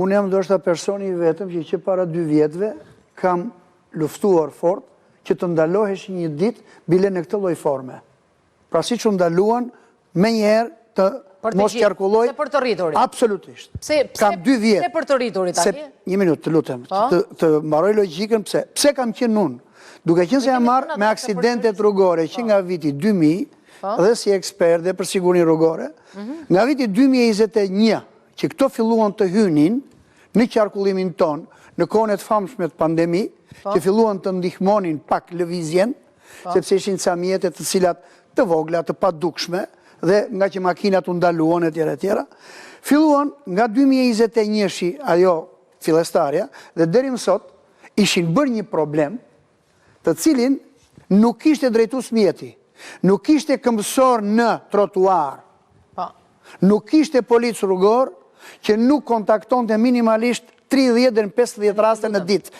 Unë jam ndoshta personi i vetëm që para 2 vjetëve kam luftuar fort që të ndalohesh një ditë bile në këtë lloj forme. Pra siç u ndaluan më njëherë të mos qarkulloj. Për të rriturit. Absolutisht. Kam 2 vjet. Pse për të rriturit tani? Një minutë, të lutem, të mbaroj logjikën pse. Pse kam qenë unë? Duke qenë se jam marrë me aksidentet rrugore që nga viti 2000 dhe si ekspert dhe për sigurinë rrugore, nga viti 2021 që këto filluan të hynin në qarkullimin ton, në kohën e të famshme të pandemi, që filluan të ndihmonin pak lëvizjen, sepse ishin ca mjete të cilat të vogla, të padukshme, dhe nga që makinat u ndaluan e tjera, filluan nga 2021-shi ajo fillestarja, dhe deri më sot ishin bërë një problem të cilin nuk ishte drejtues mjeti, nuk ishte këmbësor në trotuar, nuk ishte policë rrugor që nuk kontaktonte minimalisht 30 dhe 50 raste në ditë.